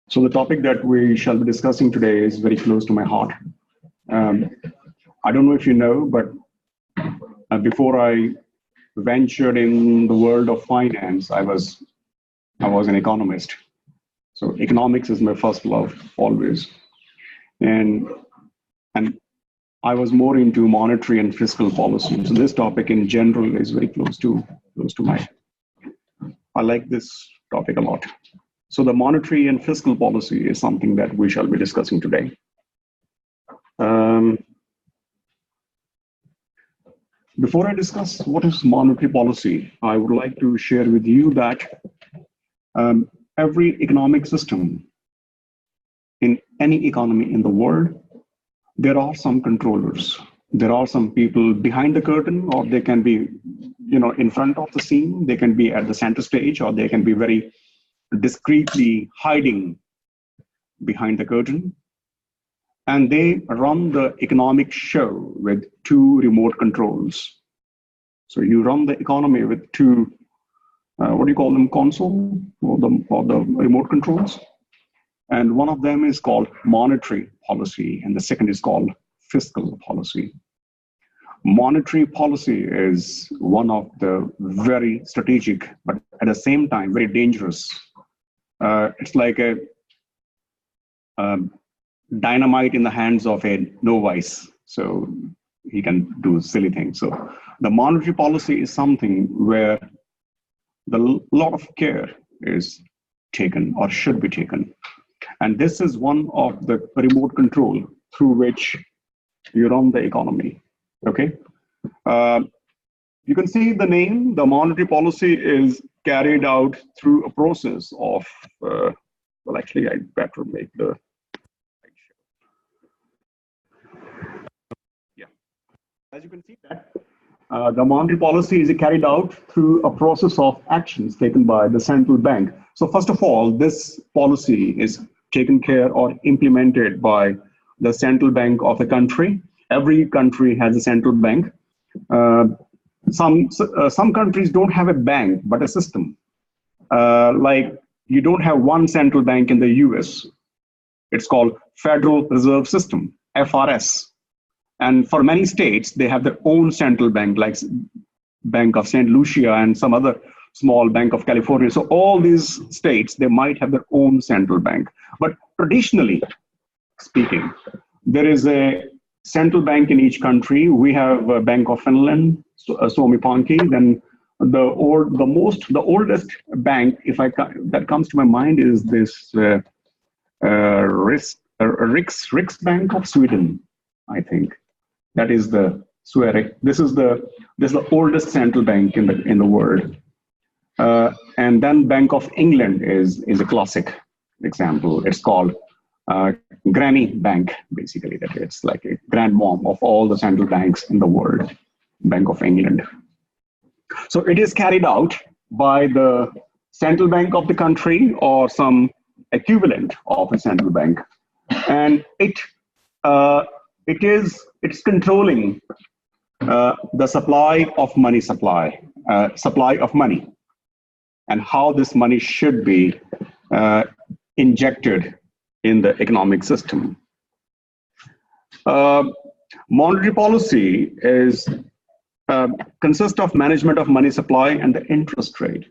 So the topic that we shall be discussing today is very close to my heart. Um, I don't know if you know, but before I ventured in the world of finance, I was an economist. So economics is my first love always, and and I was more into monetary and fiscal policy. So this topic in general is very close to my. I like this topic a lot. So the monetary and fiscal policy is something that we shall be discussing today. Um, Before I discuss what is monetary policy, I would like to share with you that every economic system in any economy in the world, there are some controllers. There are some people behind the curtain, or they can be, in front of the scene. They can be at the center stage, or they can be very discreetly hiding behind the curtain. And they run the economic show with two remote controls. So you run the economy with two, what do you call them, console or the remote controls? And one of them is called monetary policy, and the second is called fiscal policy. Monetary policy is one of the very strategic, but at the same time, very dangerous. It's like a dynamite in the hands of a novice, so he can do silly things. So the monetary policy is something where the lot of care is taken or should be taken, and this is one of the remote control through which you run the economy. Okay, you can see the name. The monetary policy is carried out through a process of well, actually, I'd better make the. As you can see that the monetary policy is carried out through a process of actions taken by the central bank. So first of all, this policy is taken care or implemented by the central bank of a country. Every country has a central bank. Some countries don't have a bank, but a system. Like you don't have one central bank in the US. It's called Federal Reserve System, FRS. And for many states, they have their own central bank, like Bank of St. Lucia and some other small Bank of California. So all these states, they might have their own central bank. But traditionally speaking, there is a central bank in each country. We have a Bank of Finland, Suomi Pankki. Then the oldest bank, that comes to my mind, is this Riksbank of Sweden, I think. That is the Sverige. This is the oldest central bank in the world. And then Bank of England is a classic example. It's called Granny Bank, basically. That it's like a grandmom of all the central banks in the world, Bank of England. So it is carried out by the central bank of the country or some equivalent of a central bank, and it's controlling the supply of money, and how this money should be injected in the economic system. Monetary policy consists of management of money supply and the interest rate.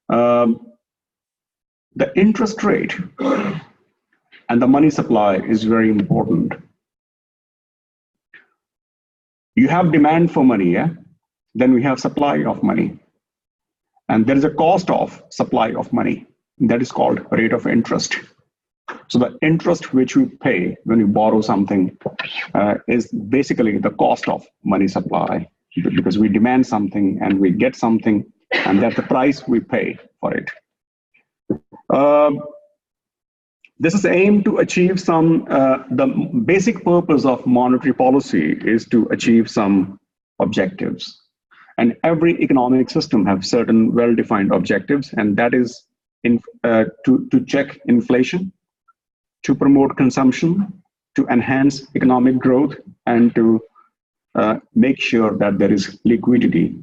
The interest rate and the money supply is very important. You have demand for money, yeah? Then we have supply of money. And there is a cost of supply of money. That is called rate of interest. So the interest which we pay when we borrow something is basically the cost of money supply, because we demand something and we get something, and that's the price we pay for it. This is aimed to achieve the basic purpose of monetary policy is to achieve some objectives. And every economic system has certain well-defined objectives, and that is to check inflation, to promote consumption, to enhance economic growth, and to make sure that there is liquidity.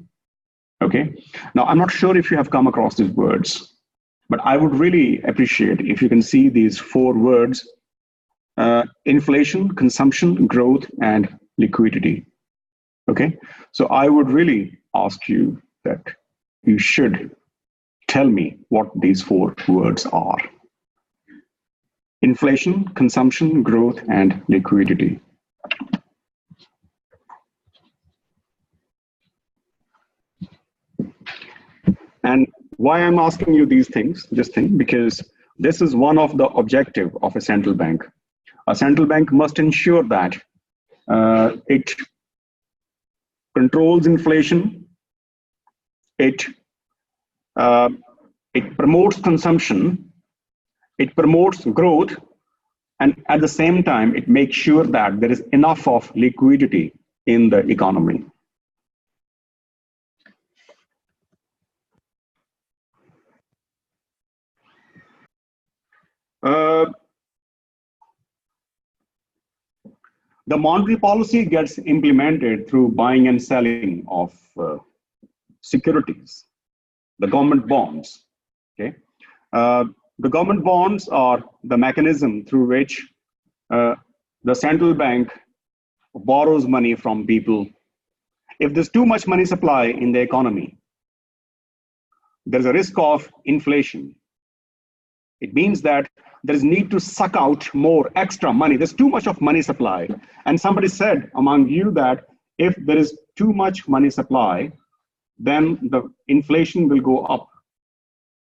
Okay. Now, I'm not sure if you have come across these words. But I would really appreciate if you can see these four words: inflation, consumption, growth, and liquidity. Okay, so I would really ask you that you should tell me what these four words are: inflation, consumption, growth, and liquidity. And why I'm asking you these things, this thing, because this is one of the objective of a central bank. A central bank must ensure that it controls inflation, it uh, it promotes consumption, it promotes growth, and at the same time, it makes sure that there is enough of liquidity in the economy. Uh, the monetary policy gets implemented through buying and selling of securities, the government bonds. Okay, the government bonds are the mechanism through which the central bank borrows money from people. If there's too much money supply in the economy, there's a risk of inflation. It means that there is need to suck out more extra money. There's too much of money supply. And somebody said among you that if there is too much money supply, then the inflation will go up.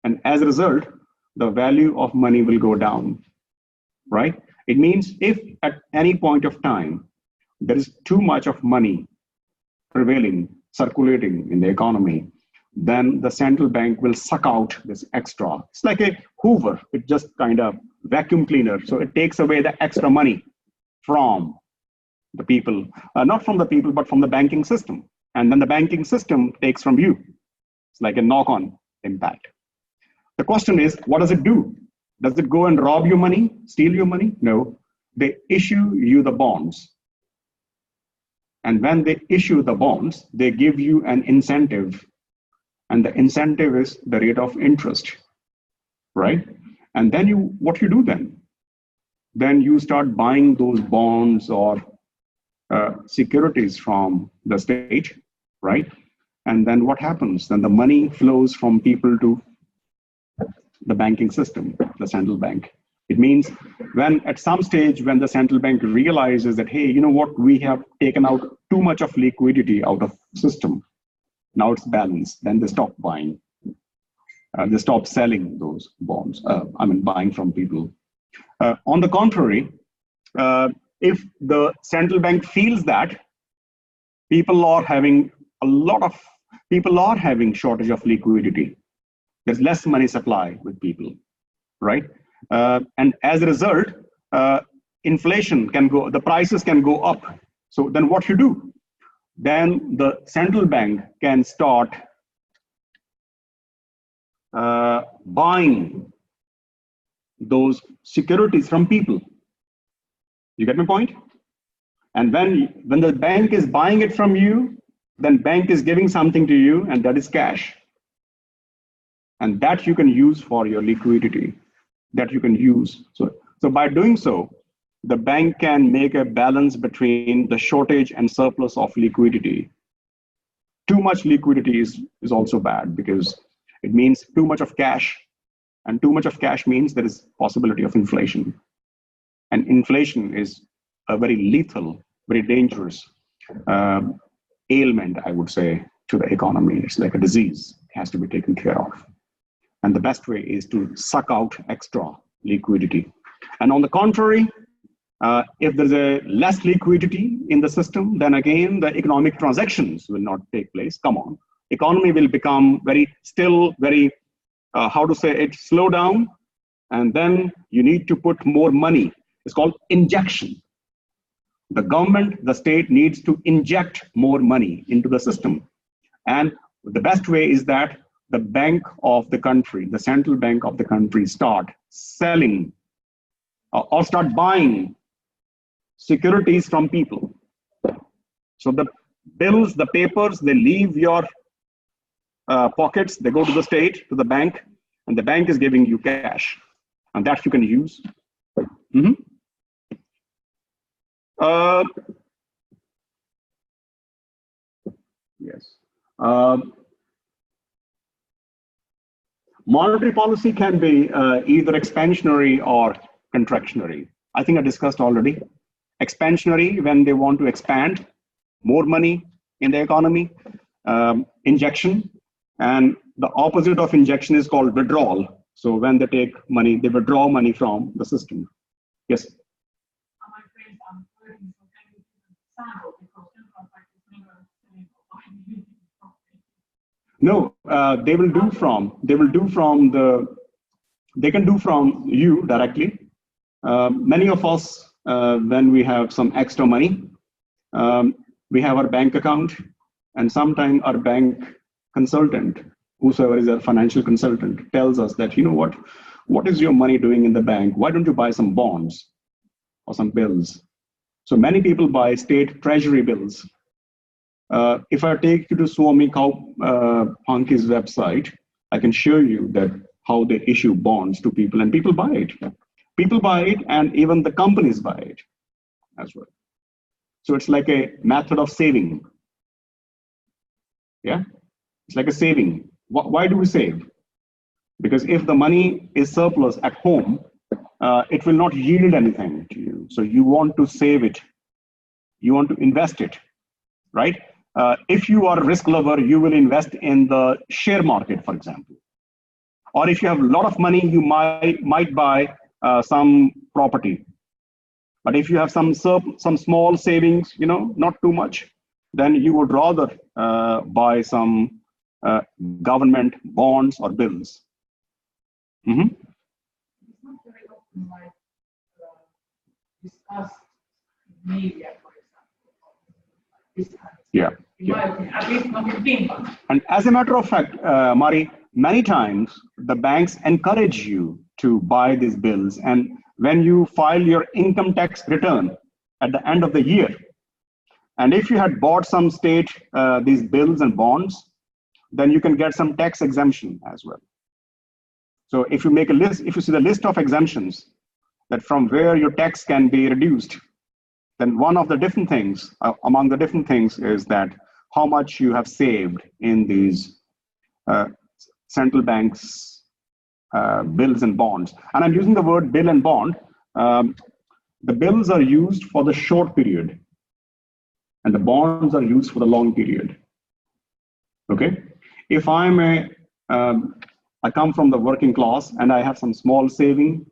And as a result, the value of money will go down, right? It means if at any point of time, there is too much of money prevailing, circulating in the economy, then the central bank will suck out this extra. It's like a Hoover, it just kind of vacuum cleaner. So it takes away the extra money from the people, not from the people, but from the banking system. And then the banking system takes from you. It's like a knock-on impact. The question is, what does it do? Does it go and rob your money, steal your money? No, they issue you the bonds. And when they issue the bonds, they give you an incentive. And the incentive is the rate of interest, right? And then what you do then? Then you start buying those bonds or securities from the state, right? And then what happens? Then the money flows from people to the banking system, the central bank. It means when at some stage when the central bank realizes that, hey, you know what, we have taken out too much of liquidity out of system, now it's balanced, then they stop buying. They stop selling those bonds, buying from people. On the contrary, if the central bank feels that people are having shortage of liquidity, there's less money supply with people, right? And as a result, inflation can go, the prices can go up. So then what you do? Then the central bank can start buying those securities from people. You get my point? And when the bank is buying it from you, then bank is giving something to you, and that is cash. And that you can use for your liquidity, that you can use. So by doing so, the bank can make a balance between the shortage and surplus of liquidity. Too much liquidity is also bad because it means too much of cash, and too much of cash means there is possibility of inflation. And inflation is a very lethal, very dangerous ailment, I would say, to the economy. It's like a disease, it has to be taken care of. And the best way is to suck out extra liquidity. And on the contrary, if there's a less liquidity in the system, then again, the economic transactions will not take place. Come on. Economy will become very slow down. And then you need to put more money. It's called injection. The government, the state needs to inject more money into the system. And the best way is that the bank of the country, the central bank of the country, start selling or start buying securities from people. So the bills, the papers, they leave your pockets, they go to the state, to the bank, and the bank is giving you cash, and that you can use. Mhm. Yes. Monetary policy can be either expansionary or contractionary. I think I discussed already. Expansionary, when they want to expand more money in the economy, injection, and the opposite of injection is called withdrawal. So when they take money, they withdraw money from the system. Yes. No, they can do from you directly. Many of us, when we have some extra money, we have our bank account, and sometimes our bank consultant, whosoever is a financial consultant, tells us that, you know what is your money doing in the bank? Why don't you buy some bonds or some bills? So many people buy state treasury bills. If I take you to Swami Punky's website, I can show you that how they issue bonds to people, and people buy it. People buy it, and even the companies buy it as well. So it's like a method of saving. Yeah, it's like a saving. Why do we save? Because if the money is surplus at home, it will not yield anything to you. So you want to save it. You want to invest it, right? If you are a risk lover, you will invest in the share market, for example. Or if you have a lot of money, you might buy some property. But if you have some small savings, not too much, then you would rather buy some government bonds or bills. Mm-hmm. Discussed media, for example. Yeah. At least not in Finland. And as a matter of fact, Mari, many times the banks encourage you to buy these bills. And when you file your income tax return at the end of the year, and if you had bought some state these bills and bonds, then you can get some tax exemption as well. So if you make a list, if you see the list of exemptions that from where your tax can be reduced, then one of the different things, among the different things, is that how much you have saved in these central banks' bills and bonds. And I'm using the word bill and bond. The bills are used for the short period, and the bonds are used for the long period. Okay? If I come from the working class and I have some small saving,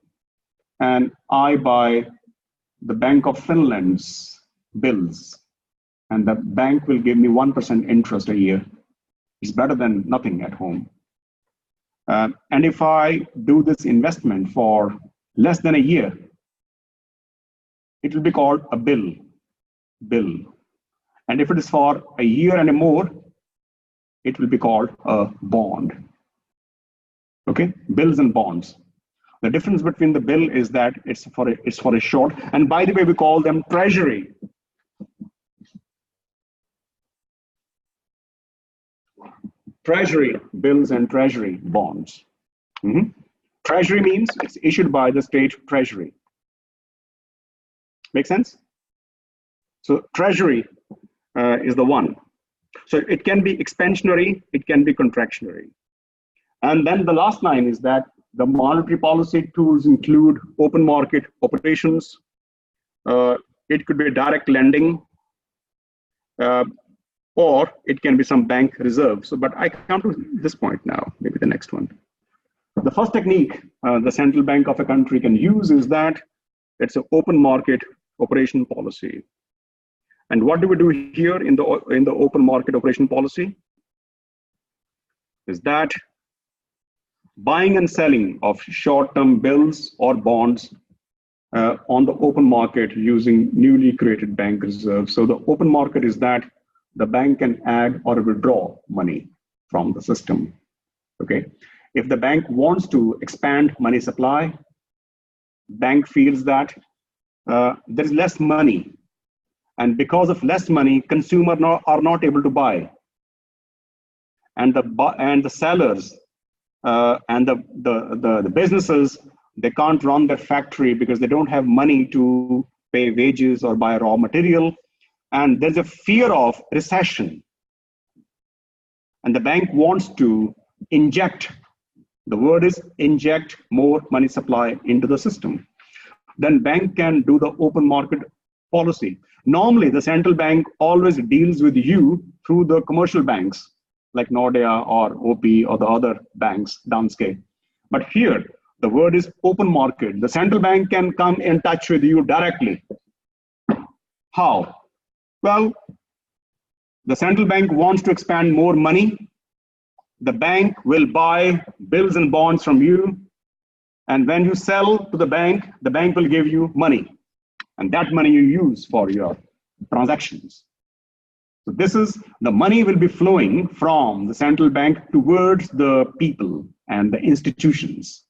and I buy the Bank of Finland's bills, and the bank will give me 1% interest a year. It's better than nothing at home. And if I do this investment for less than a year, it will be called a bill. And if it is for a year and more, it will be called a bond. Okay, bills and bonds. The difference between the bill is that it's for a short, and by the way, we call them treasury. Treasury bills and treasury bonds. Mm-hmm. Treasury means it's issued by the state treasury. Make sense? So treasury is the one. So it can be expansionary, it can be contractionary. And then the last line is that the monetary policy tools include open market operations. It could be direct lending, or it can be some bank reserves. So, but I come to this point now, maybe the next one. The first technique the central bank of a country can use is that it's an open market operation policy. And what do we do here in the open market operation policy? Is that buying and selling of short-term bills or bonds on the open market using newly created bank reserves. So the open market is that the bank can add or withdraw money from the system. Okay, if the bank wants to expand money supply, bank feels that there is less money, and because of less money, consumers are not able to buy, and the sellers and the businesses, they can't run their factory because they don't have money to pay wages or buy raw material. And there's a fear of recession. And the bank wants to inject, the word is inject, more money supply into the system. Then bank can do the open market policy. Normally, the central bank always deals with you through the commercial banks like Nordea or OP or the other banks, Danske. But here, the word is open market. The central bank can come in touch with you directly. How? Well, the central bank wants to expand more money. The bank will buy bills and bonds from you. And when you sell to the bank will give you money. And that money you use for your transactions. So this is, the money will be flowing from the central bank towards the people and the institutions.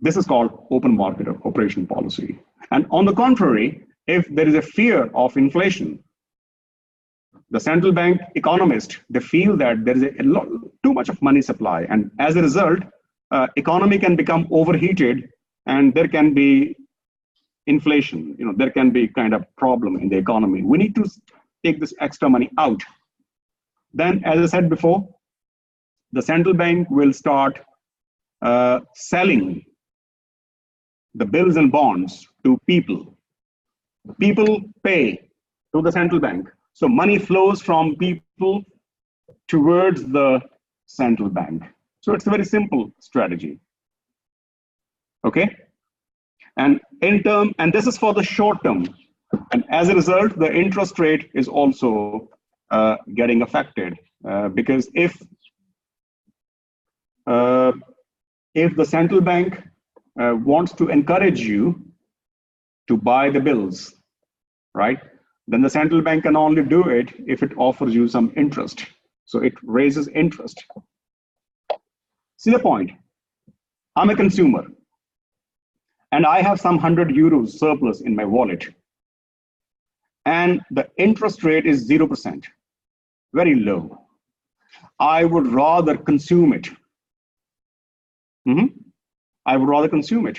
This is called open market operation policy. And on the contrary, if there is a fear of inflation, the central bank economists, they feel that there is too much of money supply. And as a result, economy can become overheated and there can be inflation, there can be kind of problem in the economy. We need to take this extra money out. Then, as I said before, the central bank will start selling the bills and bonds to people. People pay to the central bank. So money flows from people towards the central bank. So it's a very simple strategy. Okay? And this is for the short term. And as a result, the interest rate is also getting affected because if the central bank wants to encourage you to buy the bills, right? Then the central bank can only do it if it offers you some interest. So it raises interest. See the point? I'm a consumer and I have some 100 euros surplus in my wallet. And the interest rate is 0%, very low. I would rather consume it. I would rather consume it.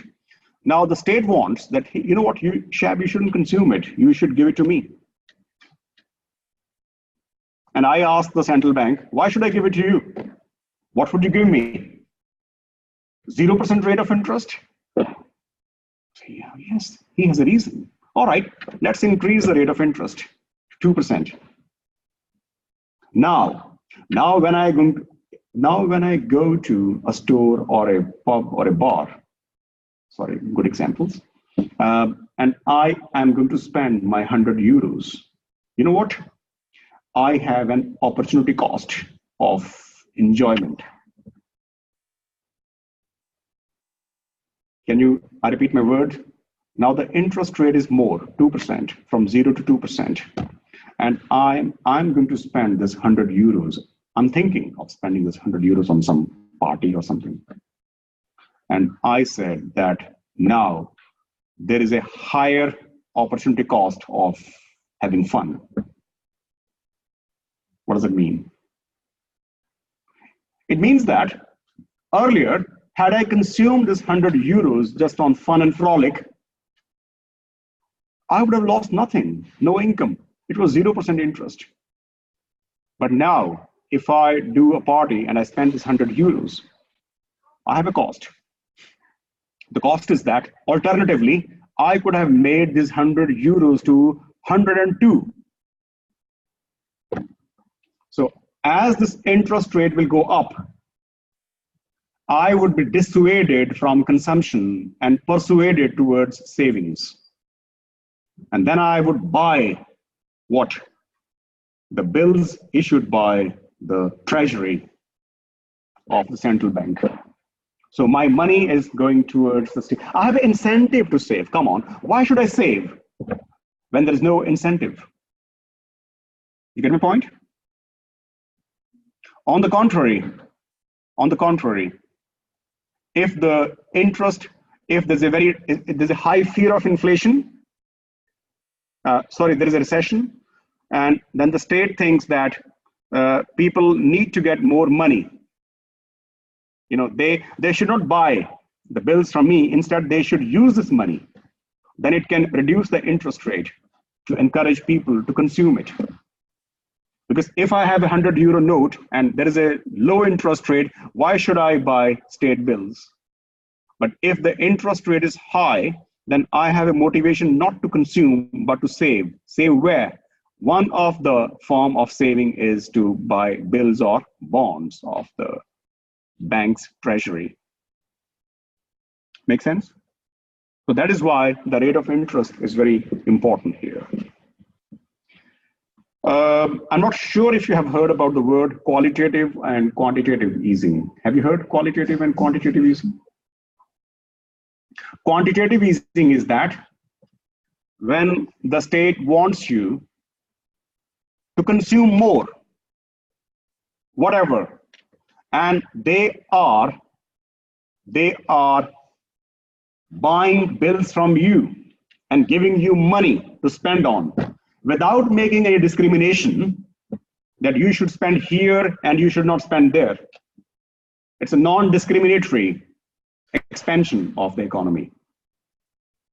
Now the state wants that, you know what, you shouldn't consume it. You should give it to me. And I asked the central bank, why should I give it to you? What would you give me? 0% rate of interest? Yeah, yes, he has a reason. All right, let's increase the rate of interest to 2%. Now when I go to a store or a pub or a bar, sorry, good examples, and I am going to spend my 100 euros, you know what? I have an opportunity cost of enjoyment. I repeat my word? Now the interest rate is more, 2%, from 0 to 2%. And I'm going to spend this 100 euros. I'm thinking of spending this 100 euros on some party or something. And I said that now there is a higher opportunity cost of having fun. What does it mean? It means that earlier, had I consumed this 100 euros just on fun and frolic, I would have lost nothing, no income. It was 0% interest. But now, if I do a party and I spend this 100 euros, I have a cost. The cost is that, alternatively, I could have made this 100 euros to 102. So as this interest rate will go up, I would be dissuaded from consumption and persuaded towards savings. And then I would buy what? The bills issued by the treasury of the central bank. So my money is going towards the state. I have an incentive to save. Come on, why should I save when there is no incentive? You get my point? On the contrary, if the interest, if there's a high fear of inflation, there is a recession, and then the state thinks that people need to get more money They should not buy the bills from me. Instead, they should use this money. Then it can reduce the interest rate to encourage people to consume it. Because if I have a €100 note and there is a low interest rate, why should I buy state bills? But if the interest rate is high, then I have a motivation not to consume, but to save. Save where? One of the form of saving is to buy bills or bonds of the bank's treasury. Make sense? So that is why the rate of interest is very important here. I'm not sure if you have heard about the word qualitative and quantitative easing. Have you heard qualitative and quantitative easing? Quantitative easing is that when the state wants you to consume more, whatever, and they are buying bills from you and giving you money to spend on without making any discrimination that you should spend here and you should not spend there. It's a non-discriminatory expansion of the economy.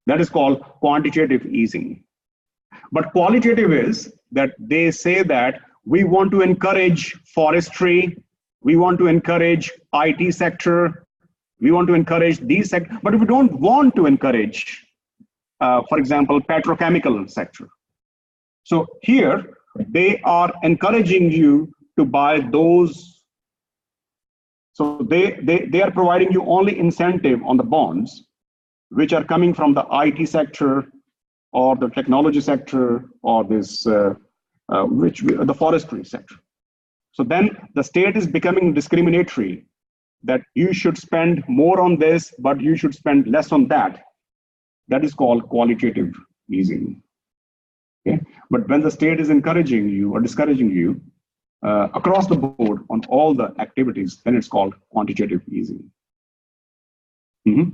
That is called quantitative easing. But qualitative is that they say that we want to encourage forestry, we want to encourage IT sector, we want to encourage these sectors, but we don't want to encourage, for example, petrochemical sector. So here they are encouraging you to buy those. So they are providing you only incentive on the bonds, which are coming from the IT sector or the technology sector or the forestry sector. So then the state is becoming discriminatory that you should spend more on this, but you should spend less on that. That is called qualitative easing. Okay? But when the state is encouraging you or discouraging you across the board on all the activities, then it's called quantitative easing. You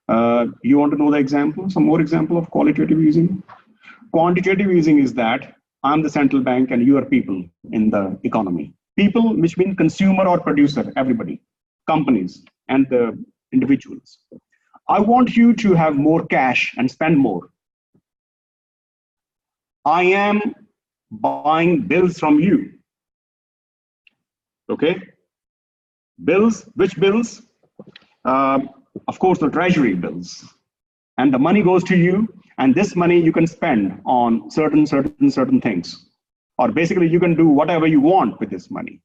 want to know the example, some more example of qualitative easing? Quantitative easing is that I'm the central bank and you are people in the economy. People, which means consumer or producer, everybody, companies and the individuals. I want you to have more cash and spend more. I am buying bills from you. Okay? Bills, which bills? Of course, the treasury bills. And the money goes to you, and this money you can spend on certain things. Or basically, you can do whatever you want with this money.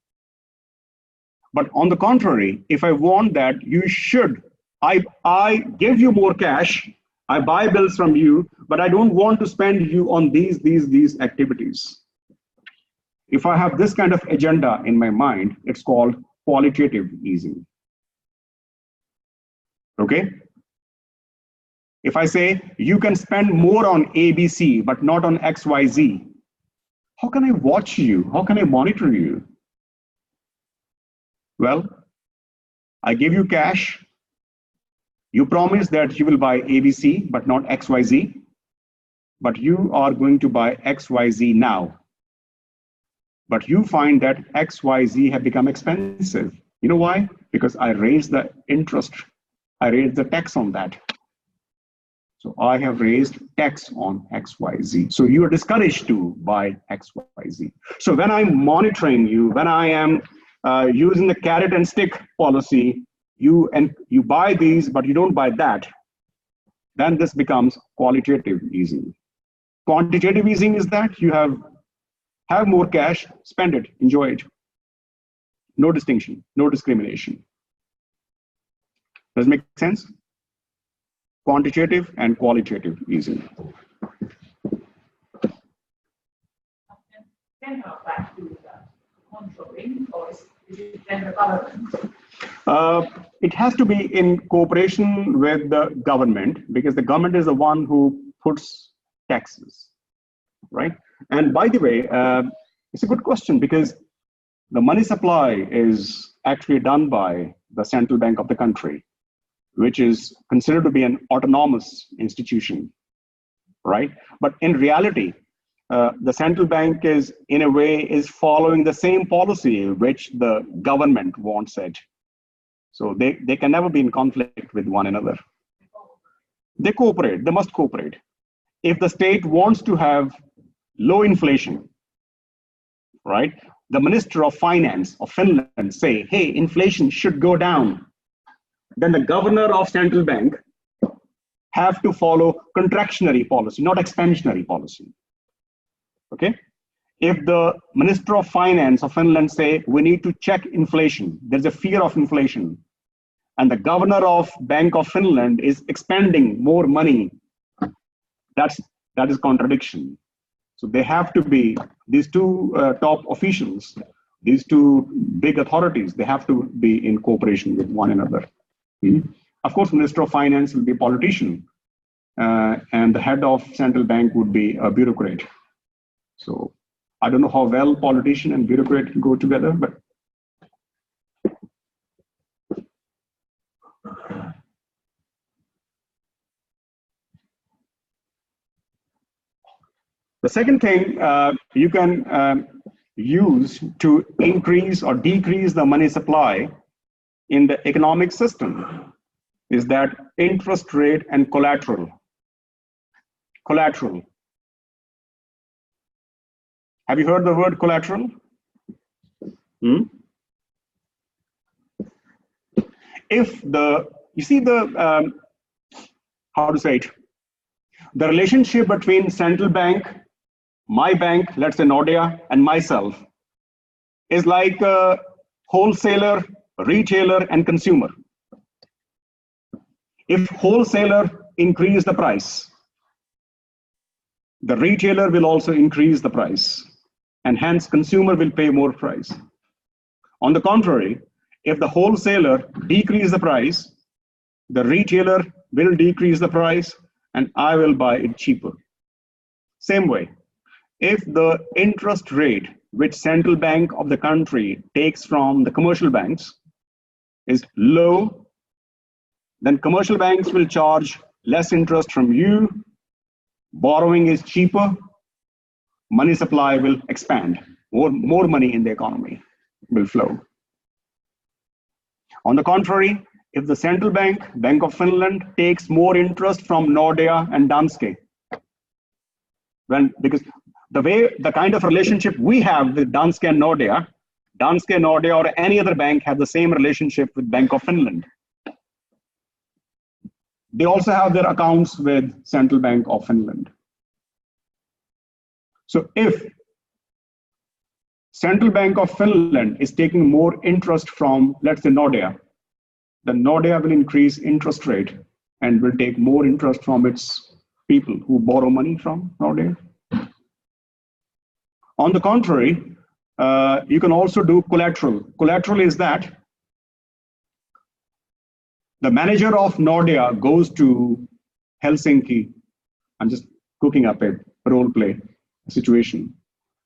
But on the contrary, if I want that, you should, I give you more cash, I buy bills from you, but I don't want to spend you on these activities. If I have this kind of agenda in my mind, it's called qualitative easing. Okay? If I say you can spend more on ABC, but not on XYZ, how can I watch you? How can I monitor you? Well, I give you cash. You promise that you will buy ABC, but not XYZ. But you are going to buy XYZ now. But you find that XYZ have become expensive. You know why? Because I raised the interest. I raised the tax on that. So I have raised tax on XYZ. So you are discouraged to buy XYZ. So when I'm monitoring you, when I am using the carrot and stick policy, you buy these, but you don't buy that, then this becomes qualitative easing. Quantitative easing is that you have more cash, spend it, enjoy it. No distinction, no discrimination. Does it make sense? Quantitative and qualitative easing. Then back to the controlling, or is it then the government? It has to be in cooperation with the government, because the government is the one who puts taxes, right? And by the way, it's a good question, because the money supply is actually done by the central bank of the country, which is considered to be an autonomous institution, right? But in reality, the central bank is, in a way, is following the same policy which the government wants it. So they can never be in conflict with one another. They cooperate, they must cooperate. If the state wants to have low inflation, right? The Minister of Finance of Finland say, hey, inflation should go down. Then the governor of central bank have to follow contractionary policy, not expansionary policy. Okay? If the Minister of Finance of Finland say, we need to check inflation, there's a fear of inflation, and the governor of Bank of Finland is expending more money, that is contradiction. So they have to be, these two top officials, these two big authorities, they have to be in cooperation with one another. Of course, Minister of Finance will be a politician, and the head of central bank would be a bureaucrat. So I don't know how well politician and bureaucrat go together, but the second thing you can use to increase or decrease the money supply in the economic system is that interest rate and collateral. Collateral. Have you heard the word collateral? If the, you see the, how to say it, the relationship between central bank, my bank, let's say Nordea, and myself is like a wholesaler, retailer, and consumer. If wholesaler increase the price, the retailer will also increase the price, and hence consumer will pay more price. On the contrary, if the wholesaler decrease the price, the retailer will decrease the price, and I will buy it cheaper. Same way, if the interest rate which central bank of the country takes from the commercial banks is low, then commercial banks will charge less interest from you, borrowing is cheaper, money supply will expand, more money in the economy will flow. On the contrary, if the central bank, Bank of Finland, takes more interest from Nordea and Danske, because the kind of relationship we have with Danske and Nordea or any other bank have the same relationship with Bank of Finland. They also have their accounts with Central Bank of Finland. So if Central Bank of Finland is taking more interest from, let's say, Nordea, then Nordea will increase interest rate and will take more interest from its people who borrow money from Nordea. On the contrary, you can also do collateral. Collateral is that the manager of Nordea goes to Helsinki. I'm just cooking up a role play situation.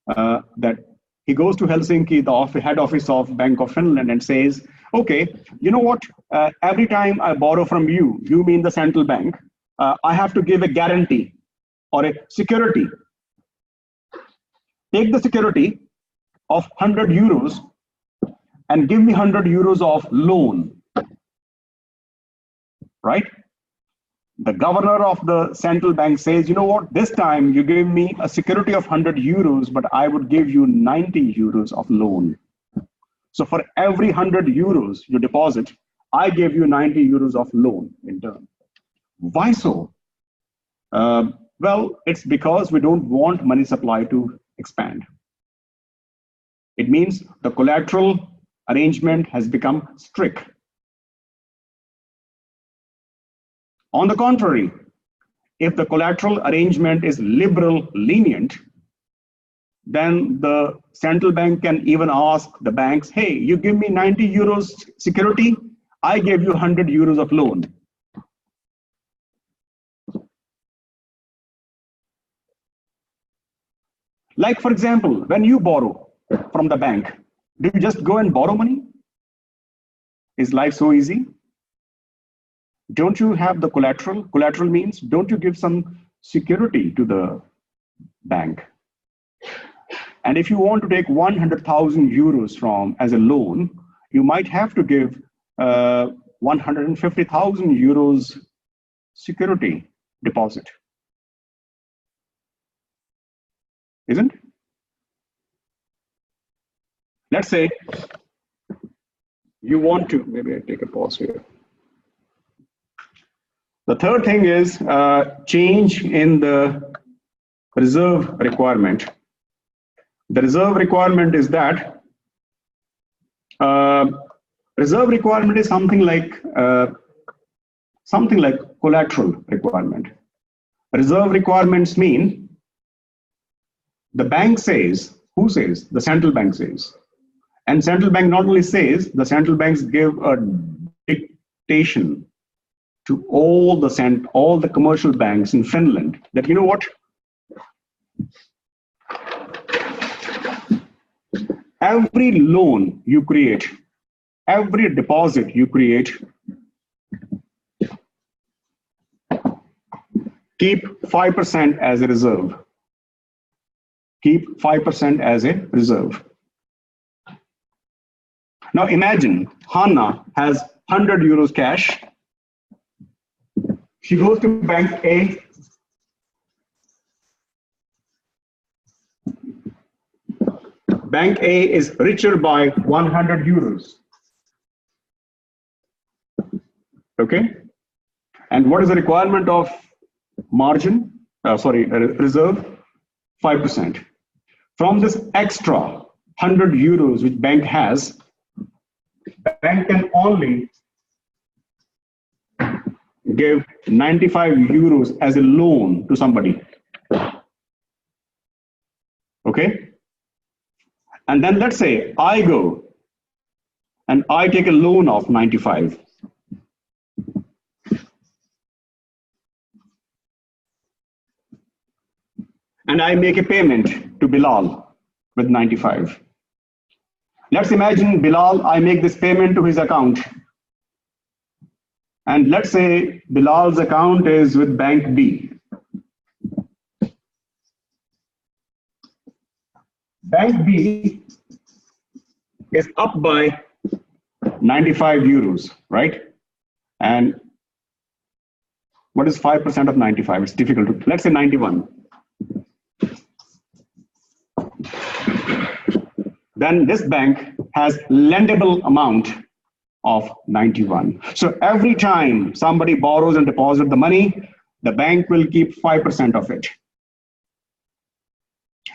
That he goes to Helsinki, the head office of Bank of Finland, and says, okay, you know what? Every time I borrow from you, you mean the central bank, I have to give a guarantee or a security. Take the security of 100 euros and give me 100 euros of loan. Right? The governor of the central bank says, you know what, this time you give me a security of 100 euros, but I would give you 90 euros of loan. So for every 100 euros you deposit, I give you 90 euros of loan in turn. Why so? Well, it's because we don't want money supply to expand. It means the collateral arrangement has become strict. On the contrary, if the collateral arrangement is liberal, lenient, then the central bank can even ask the banks, hey, you give me 90 euros security, I give you 100 euros of loan. Like, for example, when you borrow from the bank, do you just go and borrow money? Is life so easy? Don't you have the collateral? Collateral means, don't you give some security to the bank? And if you want to take 100,000 euros from as a loan, you might have to give 150,000 euros security deposit, isn't it? Let's say you want to, maybe I take a pause here. The third thing is change in the reserve requirement. The reserve requirement is that reserve requirement is something like collateral requirement. Reserve requirements mean the bank says, who says? The central bank says. And central bank not only says, the central banks give a dictation to all the commercial banks in Finland that, you know what? Every loan you create, every deposit you create, keep 5% as a reserve. Keep 5% as a reserve. Now imagine Hannah has 100 euros cash. She goes to bank A. Bank A is richer by 100 euros. Okay? And what is the requirement of margin? Reserve? 5%. From this extra 100 euros which bank has, bank can only give 95 euros as a loan to somebody. Okay? And then let's say I go and I take a loan of 95. And I make a payment to Bilal with 95. Let's imagine Bilal, I make this payment to his account. And let's say Bilal's account is with bank B. Bank B is up by 95 euros, right? And what is 5% of 95? It's difficult to, let's say 91. Then this bank has lendable amount of 91. So every time somebody borrows and deposits the money, the bank will keep 5% of it.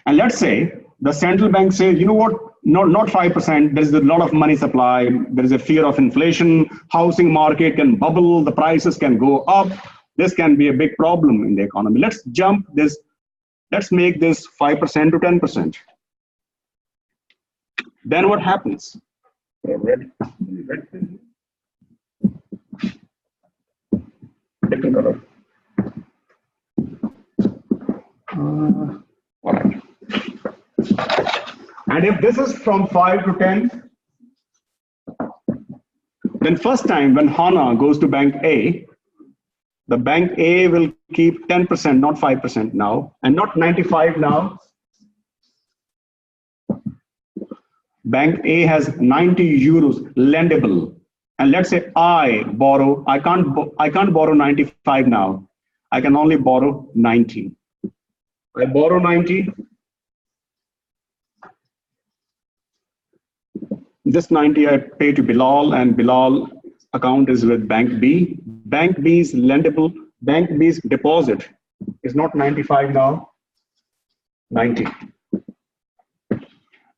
And let's say the central bank says, you know what, not 5%, there's a lot of money supply, there is a fear of inflation, housing market can bubble, the prices can go up, this can be a big problem in the economy. Let's jump this, let's make this 5% to 10%. Then what happens? Red. Different color. All right. And if this is from 5 to 10, then first time when Hannah goes to bank A, the bank A will keep 10%, not 5% now, and not 95 now. Bank A has 90 euros lendable. And let's say I borrow, I can't borrow 95 now. I can only borrow 90. I borrow 90. This 90 I pay to Bilal, and Bilal account is with bank B. Bank B's lendable, bank B's deposit is not 95 now, 90.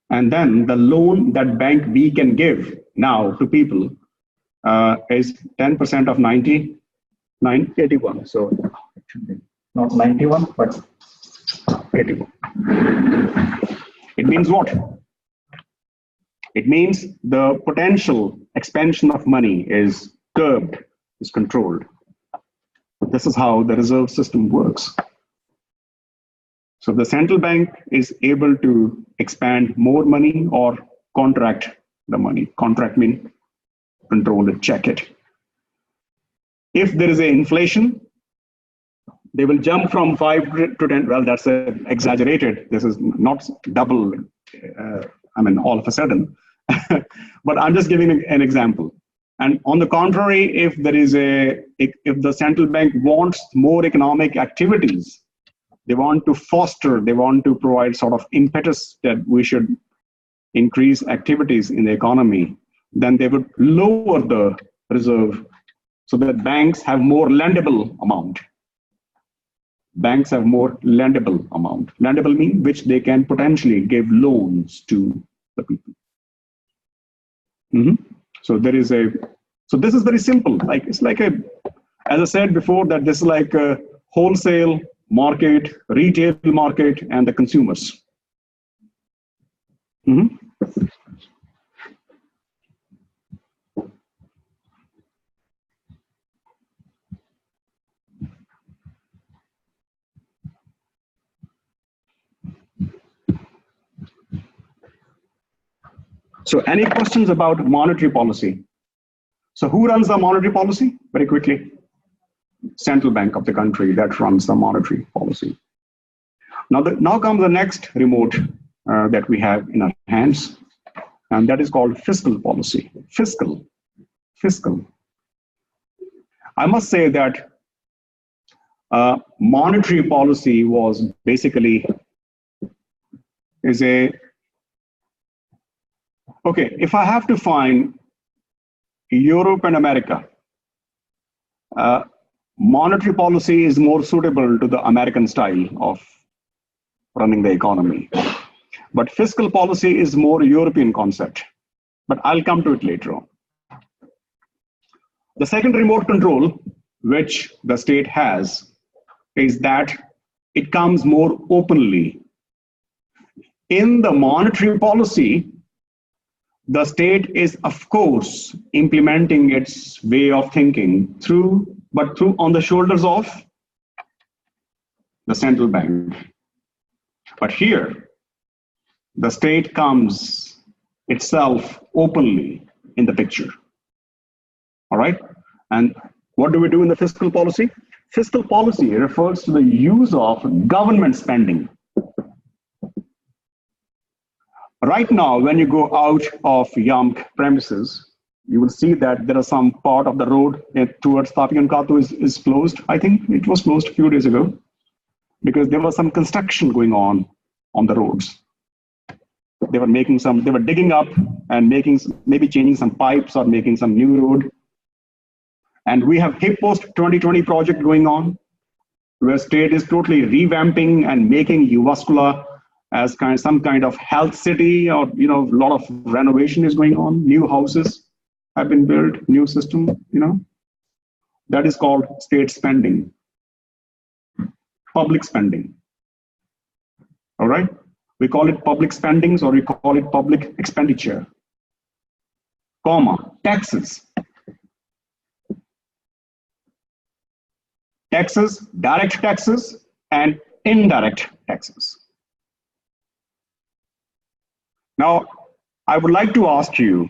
And then the loan that bank B can give now to people is 10% of 90, 81. So it should be not 91, but 81. It means what? It means the potential expansion of money is curbed, is controlled. This is how the reserve system works. So the central bank is able to expand more money or contract the money. Contract means control it, check it. If there is an inflation, they will jump from 5 to 10. Well, that's exaggerated. This is not double, all of a sudden. But I'm just giving an example. And on the contrary, if the central bank wants more economic activities, they want to foster, they want to provide sort of impetus that we should increase activities in the economy, then they would lower the reserve so that banks have more lendable amount. Banks have more lendable amount. Lendable means which they can potentially give loans to the people. So this is very simple. Like it's like as I said before, that this is like a wholesale market, retail market, and the consumers. So any questions about monetary policy? So who runs the monetary policy? Very quickly. Central bank of the country that runs the monetary policy. Now comes the next remote that we have in our hands, and that is called fiscal policy. Fiscal. I must say that monetary policy was basically okay, if I have to find Europe and America, monetary policy is more suitable to the American style of running the economy. But fiscal policy is more European concept. But I'll come to it later on. The second remote control which the state has is that it comes more openly. In the monetary policy, the state is, of course, implementing its way of thinking through on the shoulders of the central bank. But here, the state comes itself openly in the picture. All right? And what do we do in the fiscal policy? Fiscal policy refers to the use of government spending. Right now, when you go out of YAMK premises, you will see that there is some part of the road towards Tapiankatu is closed. I think it was closed a few days ago because there was some construction going on the roads. They were digging up and maybe changing some pipes or making some new road. And we have Hip Post 2020 project going on, where state is totally revamping and making Uvascula as some kind of health city, or a lot of renovation is going on. New houses have been built, new system. That is called state spending, public spending. All right, we call it public spendings, or we call it public expenditure. Taxes. Taxes, direct taxes, and indirect taxes. Now, I would like to ask you,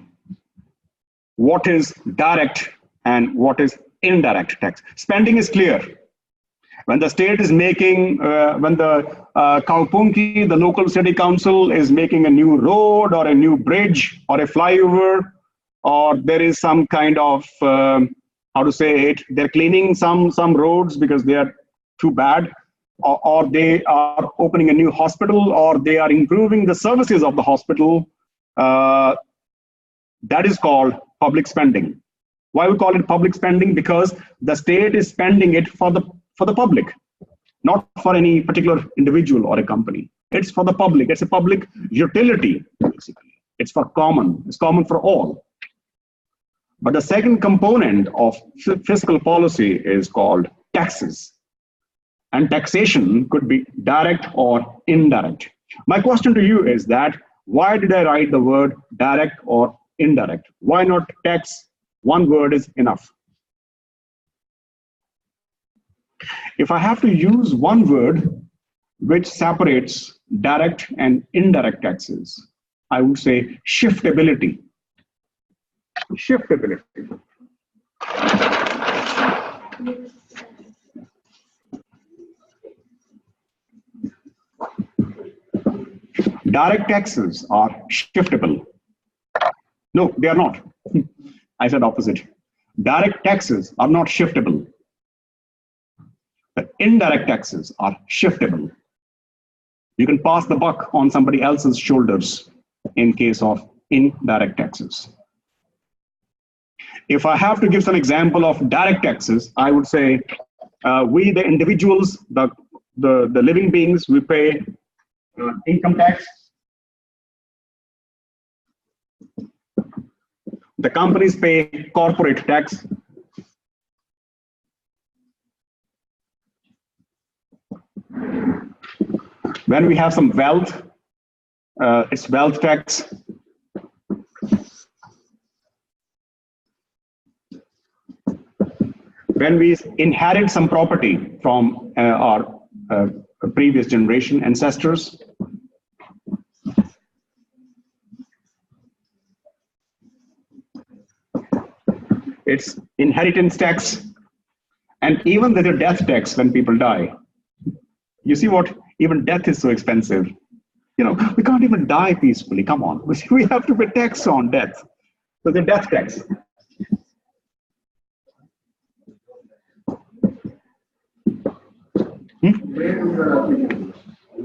what is direct and what is indirect tax? Spending is clear. When the state is making, when the Kaupunki, the local city council, is making a new road or a new bridge or a flyover, or there is some kind of, they're cleaning some roads because they are too bad, or they are opening a new hospital, or they are improving the services of the hospital, that is called public spending. Why we call it public spending? Because the state is spending it for the public, not for any particular individual or a company. It's for the public. It's a public utility, basically. It's for common. It's common for all. But the second component of fiscal policy is called taxes. And taxation could be direct or indirect. My question to you is that, why did I write the word direct or indirect? Why not tax? One word is enough. If I have to use one word which separates direct and indirect taxes, I would say shiftability. Shiftability. Direct taxes are shiftable. No, they are not. I said opposite. Direct taxes are not shiftable. The indirect taxes are shiftable. You can pass the buck on somebody else's shoulders in case of indirect taxes. If I have to give some example of direct taxes, I would say we, the individuals, the living beings, we pay income tax. The companies pay corporate tax. When we have some wealth, it's wealth tax. When we inherit some property from our previous generation ancestors, it's inheritance tax, and even the death tax when people die. You see what? Even death is so expensive. You know, we can't even die peacefully. Come on, we have to pay tax on death. So the death tax.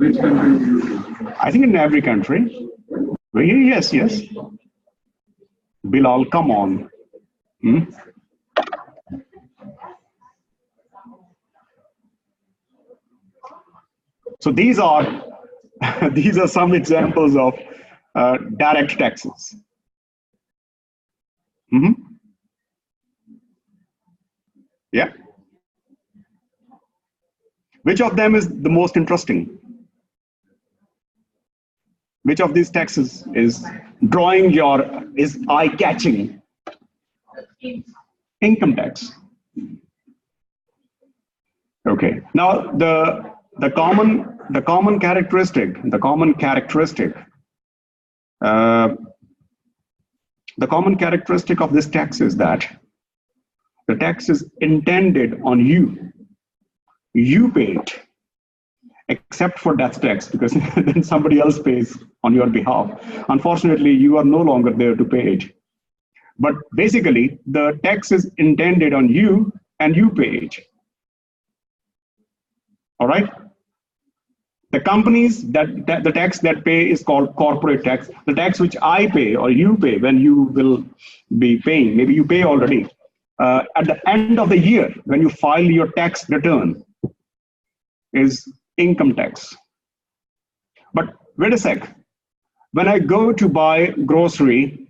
Which country do you think? I think in every country. Yes, yes. Bilal, come on. So these are these are some examples of direct taxes. Yeah. Which of them is the most interesting? Which of these taxes is is eye-catching? Income tax. Okay. Now the common characteristic of this tax is that the tax is intended on you. You pay it, except for death tax, because then somebody else pays on your behalf. Unfortunately, you are no longer there to pay it. But basically, the tax is intended on you, and you pay it. All right? The companies the tax that pay is called corporate tax. The tax which I pay or you pay when you will be paying, maybe you pay already, at the end of the year when you file your tax return, is income tax. But wait a sec. When I go to buy grocery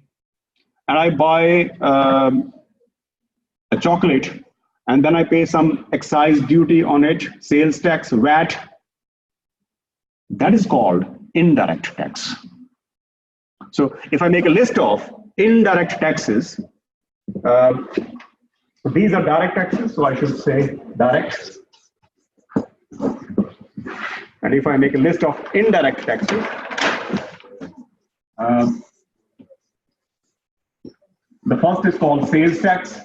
and I buy a chocolate, and then I pay some excise duty on it, sales tax, VAT, that is called indirect tax. So if I make a list of indirect taxes, these are direct taxes, so I should say direct. And if I make a list of indirect taxes, the first is called sales tax.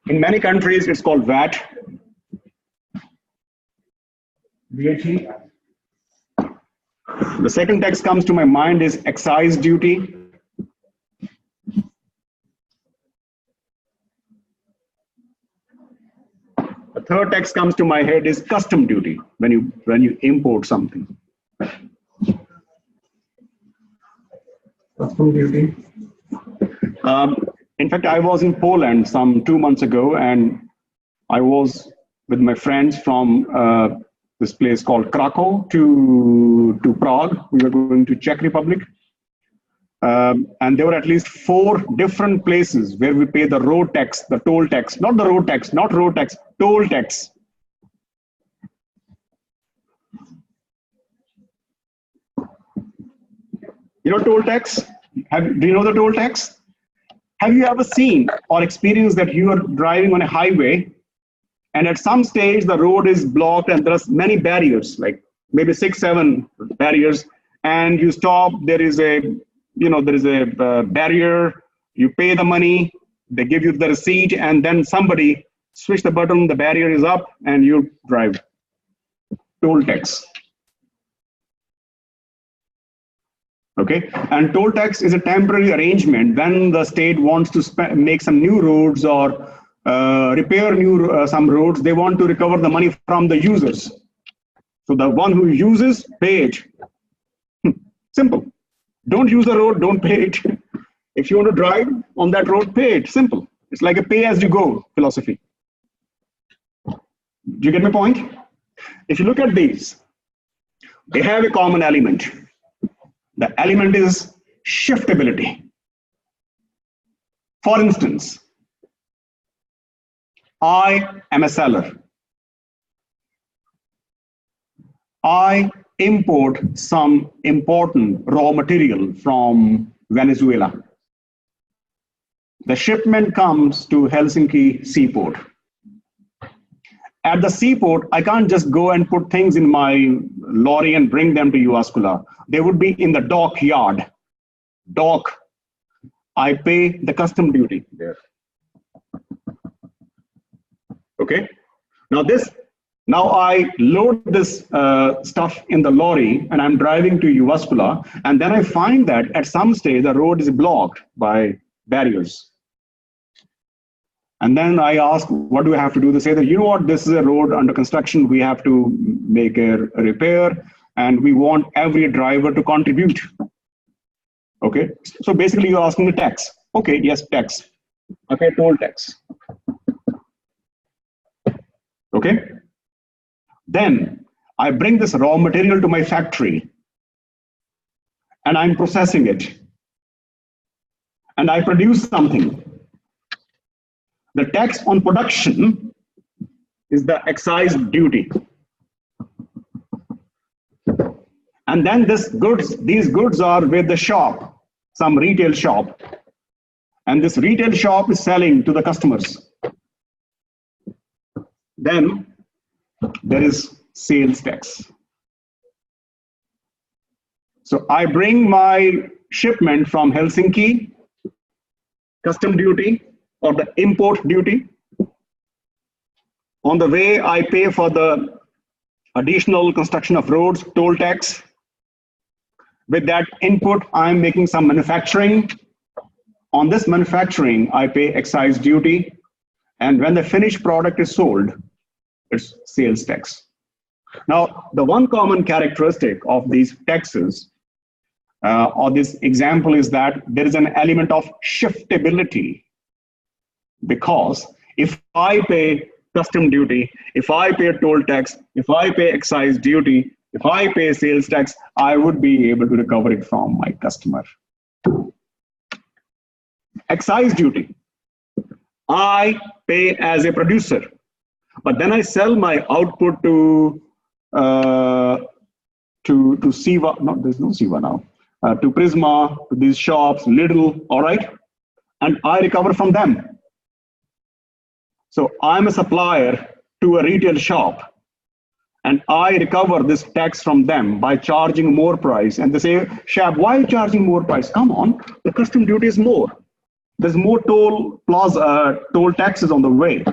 In many countries, it's called VAT. VAT. The second tax comes to my mind is excise duty. The third tax comes to my head is custom duty, when you import something. Custom duty. In fact, I was in Poland some 2 months ago, and I was with my friends from this place called Krakow to Prague. We were going to Czech Republic. And there were at least 4 different places where we pay the road tax, the toll tax, not the road tax, not road tax, toll tax. You know toll tax? Do you know the toll tax? Have you ever seen or experienced that you are driving on a highway and at some stage the road is blocked and there's many barriers, like maybe 6, 7 barriers, and you stop, there is a barrier, you pay the money, they give you the receipt, and then somebody switch the button, the barrier is up, and you drive. Toll tax. Okay, and toll tax is a temporary arrangement when the state wants to make some new roads or repair some roads. They want to recover the money from the users. So the one who uses, pay it. Simple. Don't use the road, don't pay it. If you want to drive on that road, pay it. Simple. It's like a pay-as-you-go philosophy. Do you get my point? If you look at these, they have a common element. The element is shiftability. For instance, I am a seller. I import some important raw material from Venezuela. The shipment comes to Helsinki seaport. At the seaport, I can't just go and put things in my lorry and bring them to Jyväskylä. They would be in the dock yard. Dock. I pay the custom duty there. Okay. Now I load this stuff in the lorry and I'm driving to Jyväskylä, and then I find that at some stage the road is blocked by barriers. And then I ask, what do I have to do? They say that, you know what, this is a road under construction. We have to make a repair and we want every driver to contribute. Okay, so basically you're asking the tax. Okay, yes, tax. Okay, toll tax. Okay, then I bring this raw material to my factory and I'm processing it and I produce something. The tax on production is the excise duty. And then these goods are with the shop, some retail shop. And this retail shop is selling to the customers. Then there is sales tax. So I bring my shipment from Helsinki, custom duty, or the import duty. On the way, I pay for the additional construction of roads, toll tax. With that input, I'm making some manufacturing. On this manufacturing, I pay excise duty. And when the finished product is sold, it's sales tax. Now, the one common characteristic of these taxes, or this example, is that there is an element of shiftability. Because if I pay custom duty, if I pay toll tax, if I pay excise duty, if I pay sales tax, I would be able to recover it from my customer. Excise duty, I pay as a producer, but then I sell my output to Siva. No, there's no Siva now. To Prisma, to these shops, Lidl, all right, and I recover from them. So I'm a supplier to a retail shop and I recover this tax from them by charging more price. And they say, Shab, why are you charging more price? Come on, the custom duty is more. There's more toll taxes on the way.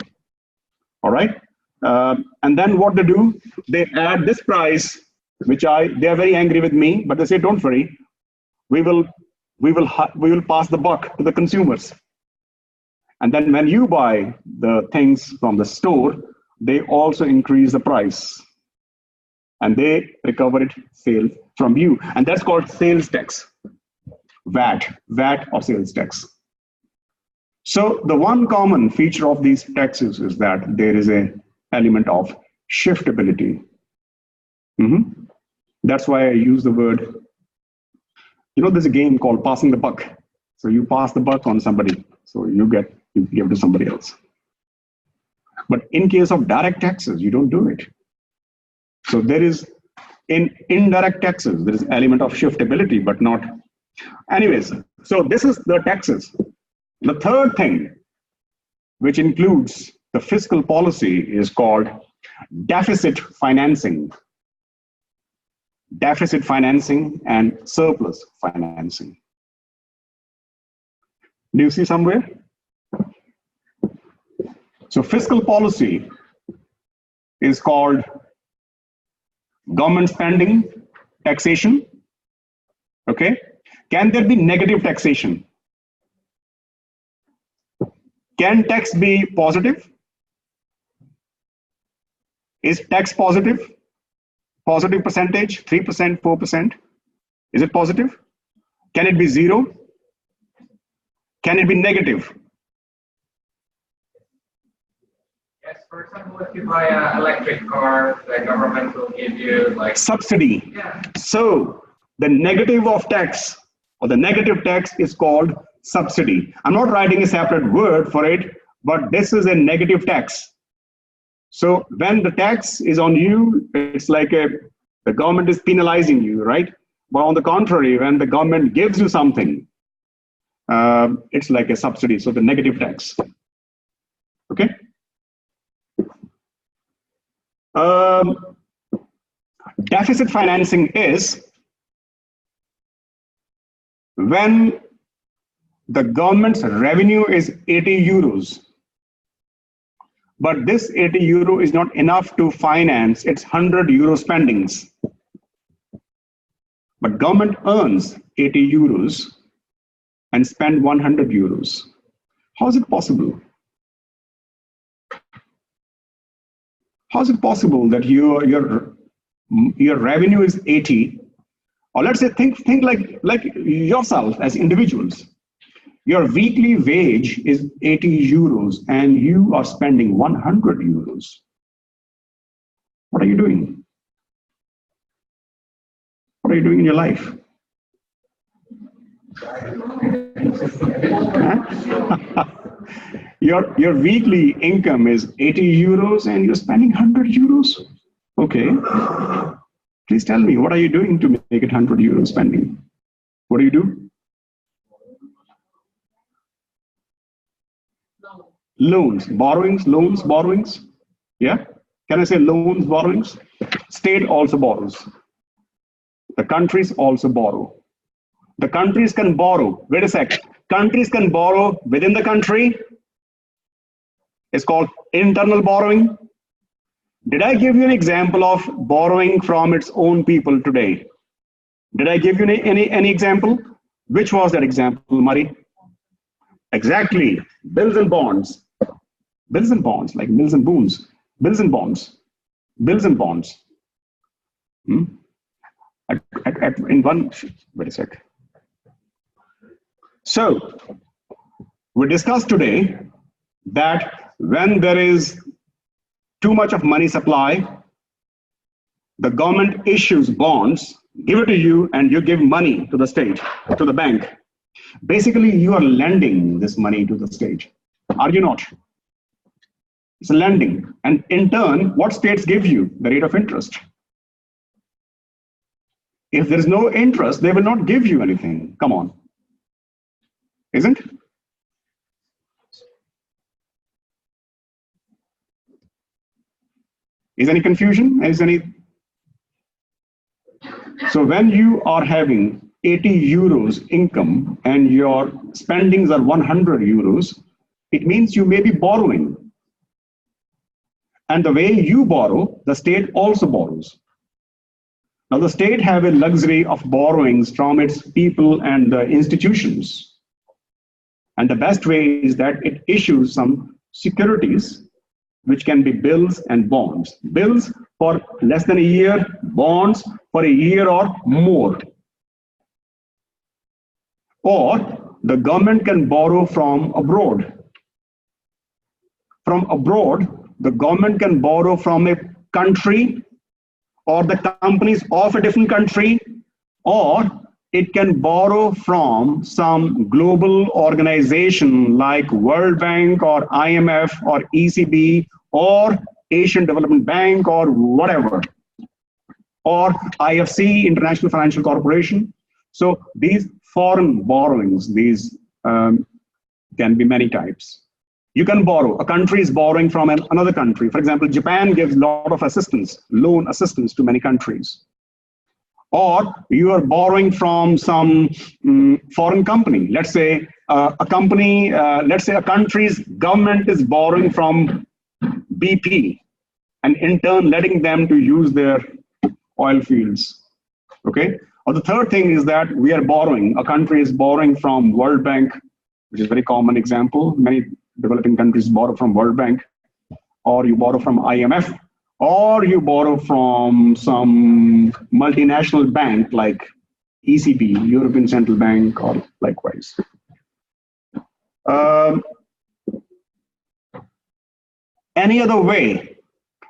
All right. And then what they do, they add this price, which they are very angry with me, but they say, don't worry, we will pass the buck to the consumers. And then when you buy the things from the store, they also increase the price and they recover it sales from you. And that's called sales tax, VAT or sales tax. So the one common feature of these taxes is that there is an element of shiftability. That's why I use the word, there's a game called passing the buck. So you pass the buck on somebody, so you give to somebody else. But in case of direct taxes, you don't do it. So there is, in indirect taxes, there is element of shiftability, but not. Anyways, so this is the taxes. The third thing, which includes the fiscal policy, is called deficit financing. Deficit financing and surplus financing. Do you see somewhere? So fiscal policy is called government spending, taxation, okay? Can there be negative taxation? Can tax be positive? Is tax positive? Positive percentage, 3%, 4%? Is it positive? Can it be zero? Can it be negative? Yes, for example, if you buy an electric car, the government will give you like Subsidy. yeah. So the negative of tax or the negative tax is called subsidy. I'm not writing a separate word for it, but this is a negative tax. So when the tax is on you, it's like the government is penalizing you, right? But on the contrary, when the government gives you something, it's like a subsidy. So the negative tax. Okay. Deficit financing is when the government's revenue is 80 euros, but this 80 euro is not enough to finance its 100 euro spendings. But government earns 80 euros and spend 100 euros. How is it possible? How is it possible that your revenue is 80, or let's say think like yourself as individuals. Your weekly wage is 80 euros and you are spending 100 euros. What are you doing? What are you doing in your life? Your weekly income is 80 euros and you're spending 100 euros. Okay. Please tell me, what are you doing to make it 100 euros spending? What do you do? Loans, borrowings. Yeah? Can I say loans, borrowings? State also borrows. The countries also borrow. The countries can borrow. Wait a sec. Countries can borrow within the country. It's called internal borrowing. Did I give you an example of borrowing from its own people today? Did I give you any example? Which was that example, Murray? Exactly. Bills and bonds. Bills and bonds, like mills and booms. Bills and bonds. Bills and bonds. In one, wait a sec. So, we discussed today that when there is too much of money supply, the government issues bonds, give it to you, and you give money to the state, to the bank. Basically, you are lending this money to the state. Are you not? It's a lending. And in turn, what states give you? The rate of interest. If there is no interest, they will not give you anything. Come on. Isn't? Is any confusion? Is any? So when you are having 80 euros income and your spendings are 100 euros, it means you may be borrowing. And the way you borrow, the state also borrows. Now the state have a luxury of borrowings from its people and the institutions. And the best way is that it issues some securities, which can be bills and bonds. Bills for less than a year, bonds for a year or more. Or the government can borrow from abroad. From abroad, the government can borrow from a country or the companies of a different country, or it can borrow from some global organization like World Bank or IMF or ECB or Asian Development Bank or whatever, or IFC, International Financial Corporation. So these foreign borrowings, these can be many types. You can borrow. A country is borrowing from another country. For example, Japan gives a lot of assistance, loan assistance to many countries. Or you are borrowing from some foreign company. Let's say a company, let's say a country's government is borrowing from BP and in turn letting them to use their oil fields. Okay? Or the third thing is that we are borrowing. A country is borrowing from World Bank, which is a very common example. Many developing countries borrow from World Bank, or you borrow from IMF, or you borrow from some multinational bank like ECB, European Central Bank, or likewise. Any other way?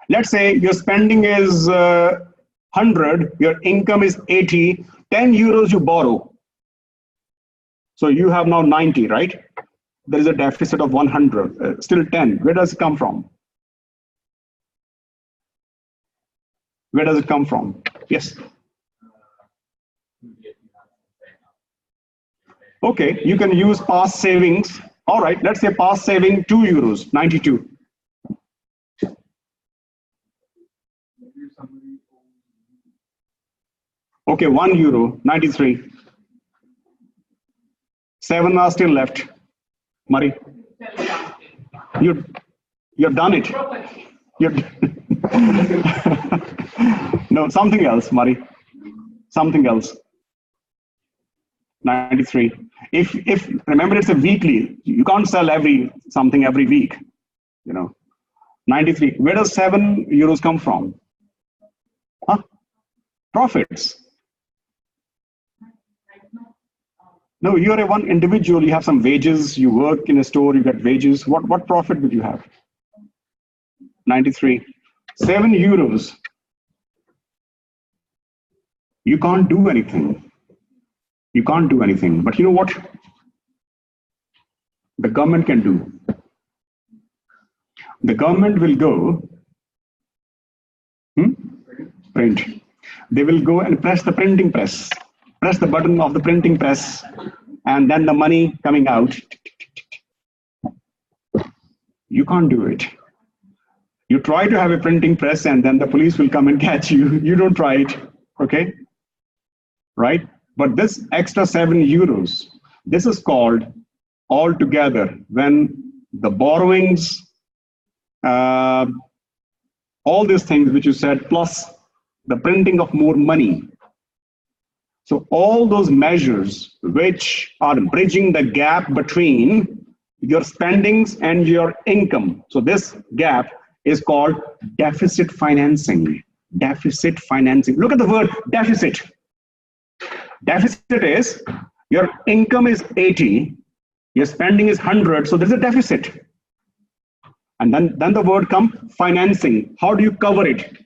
Let's say your spending is 100, your income is 80, 10 euros you borrow. So you have now 90, right? There is a deficit of 100, still 10. Where does it come from? Where does it come from? Yes. Okay, you can use past savings. All right, let's say past saving 2 euros, 92. Okay, 1 euro, 93. 7 are still left. Murray, you've done it. No, something else, Murray. Something else. 93. If remember, it's a weekly. You can't sell something every week. 93. Where does 7 euros come from? Huh? Profits. No, you are one individual. You have some wages. You work in a store. You get wages. What profit would you have? 93. 7 euros. You can't do anything. You can't do anything. But you know what? The government can do. The government will go print. They will go and press the printing press. Press the button of the printing press, and then the money coming out. You can't do it. You try to have a printing press, and then the police will come and catch you. You don't try it, okay? Right? But this extra 7 euros, this is called altogether when the borrowings, all these things which you said, plus the printing of more money. So all those measures which are bridging the gap between your spendings and your income. So this gap is called deficit financing. Deficit financing. Look at the word deficit. Deficit is your income is 80, your spending is 100, so there's a deficit. And then the word comes financing. How do you cover it?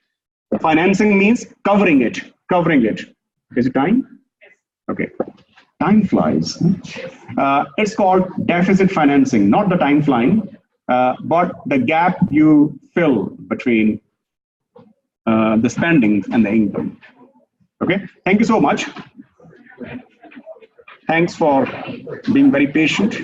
Financing means covering it. Covering it. Is it time? Okay. Time flies. It's called deficit financing, not the time flying, but the gap you fill between the spending and the income. Okay. Thank you so much. Thanks for being very patient.